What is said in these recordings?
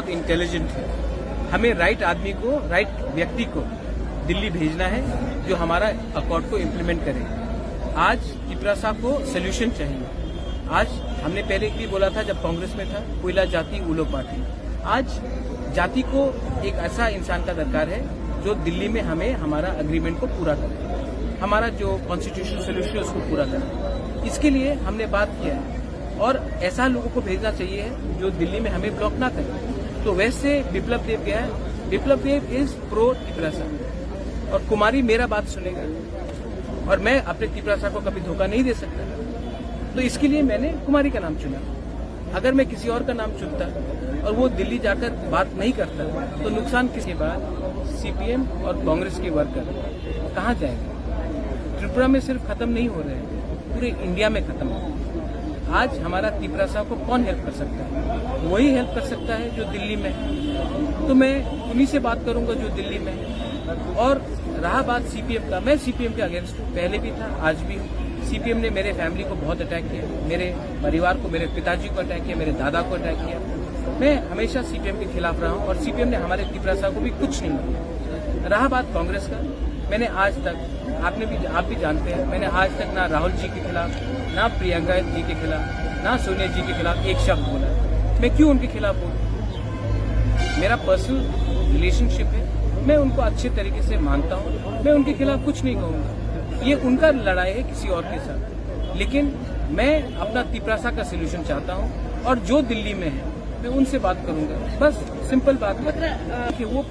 बहुत इंटेलिजेंट है। हमें राइट आदमी को, राइट व्यक्ति को दिल्ली भेजना है जो हमारा अकॉर्ड को इम्प्लीमेंट करे। आज तिपरासा को सोल्यूशन चाहिए। आज हमने पहले भी बोला था जब कांग्रेस में था, कोयला जाति उलो पार्टी। आज जाति को एक ऐसा इंसान का दरकार है जो दिल्ली में हमें हमारा एग्रीमेंट को पूरा करे, हमारा जो कॉन्स्टिट्यूशनल सोल्यूशन है उसको पूरा करे। इसके लिए हमने बात किया है और ऐसा लोगों को भेजना चाहिए जो दिल्ली में हमें ब्लॉक ना करे। तो वैसे बिप्लब देव गया है। बिप्लब देव इज प्रो तिपरासा और कुमारी मेरा बात सुनेगा और मैं अपने तिपरासा को कभी धोखा नहीं दे सकता। तो इसके लिए मैंने कुमारी का नाम चुना। अगर मैं किसी और का नाम चुनता और वो दिल्ली जाकर बात नहीं करता तो नुकसान किसके बाद सीपीएम और कांग्रेस के वर्कर कहाँ जाएंगे। त्रिपुरा में सिर्फ खत्म नहीं हो रहे हैं, पूरे इंडिया में खत्म हो रहे। आज हमारा तिपरासा को कौन हेल्प कर सकता है? वही हेल्प कर सकता है जो दिल्ली में है। तो मैं उन्हीं से बात करूंगा जो दिल्ली में है। और रहा बात सीपीएम का, मैं सीपीएम के अगेंस्ट हूँ, पहले भी था, आज भी हूँ। सीपीएम ने मेरे फैमिली को बहुत अटैक किया, मेरे परिवार को, मेरे पिताजी को अटैक किया, मेरे दादा को अटैक किया। मैं हमेशा सीपीएम के खिलाफ रहा हूँ और सीपीएम ने हमारे तिपरासा को भी कुछ नहीं किया। रहा बात कांग्रेस का, मैंने आज तक, आप भी जानते हैं, मैंने आज तक ना राहुल जी के खिलाफ, ना प्रियंका जी के खिलाफ, ना सोनिया जी के खिलाफ एक शब्द बोला। मैं क्यों उनके खिलाफ बोलूं? मेरा पर्सनल रिलेशनशिप है, मैं उनको अच्छे तरीके से मानता हूँ, मैं उनके खिलाफ कुछ नहीं कहूंगा। ये उनका लड़ाई है किसी और के साथ, लेकिन मैं अपना तिपरासा का सोल्यूशन चाहता हूँ और जो दिल्ली में है मैं उनसे बात करूंगा। बस सिंपल बात है कि वो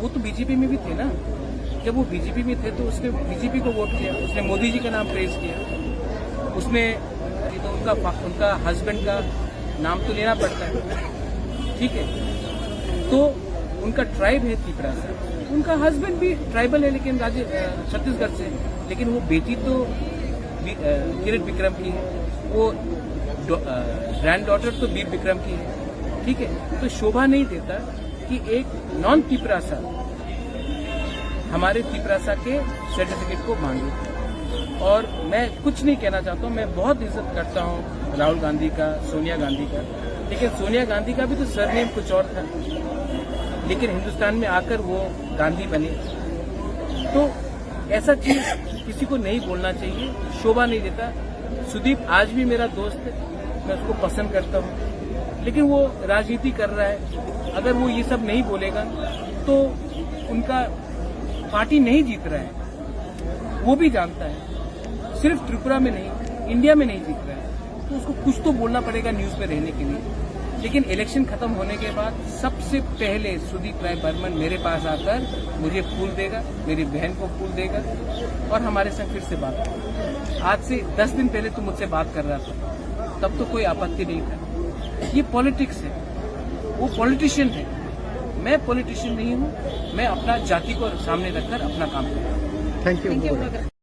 तो बीजेपी में भी थे ना। जब वो बीजेपी में थे तो उसने बीजेपी को वोट किया, उसने मोदी जी का नाम प्रेज किया, उसने तो उनका हस्बैंड का नाम तो लेना पड़ता है, ठीक है। तो उनका ट्राइब है तिपरासा, उनका हस्बैंड भी ट्राइबल है लेकिन छत्तीसगढ़ से, लेकिन वो बेटी तो किरण विक्रम की है, वो ग्रैंड डॉटर तो वीर विक्रम की है, ठीक है। तो शोभा नहीं देता कि एक नॉन तिपरासा हमारे तिपरासा के सर्टिफिकेट को मांगे। और मैं कुछ नहीं कहना चाहता हूँ, मैं बहुत इज्जत करता हूँ राहुल गांधी का, सोनिया गांधी का, लेकिन सोनिया गांधी का भी तो सरनेम कुछ और था, लेकिन हिंदुस्तान में आकर वो गांधी बने। तो ऐसा चीज किसी को नहीं बोलना चाहिए, शोभा नहीं देता। सुदीप आज भी मेरा दोस्त है, मैं उसको पसंद करता हूँ, लेकिन वो राजनीति कर रहा है। अगर वो ये सब नहीं बोलेगा तो उनका पार्टी नहीं जीत रहा है, वो भी जानता है। सिर्फ त्रिपुरा में नहीं, इंडिया में नहीं जीत रहा है, तो उसको कुछ तो बोलना पड़ेगा न्यूज पे रहने के लिए। लेकिन इलेक्शन खत्म होने के बाद सबसे पहले सुदीप राय बर्मन मेरे पास आकर मुझे फूल देगा, मेरी बहन को फूल देगा और हमारे संग फिर से बात होगी। आज से 10 दिन पहले तो मुझसे बात कर रहा था, तब तो कोई आपत्ति नहीं था। ये पॉलिटिक्स है, वो पॉलिटिशियन है, मैं पॉलिटिशियन नहीं हूँ। मैं अपना जाति को सामने रखकर अपना काम करूँ। Thank you.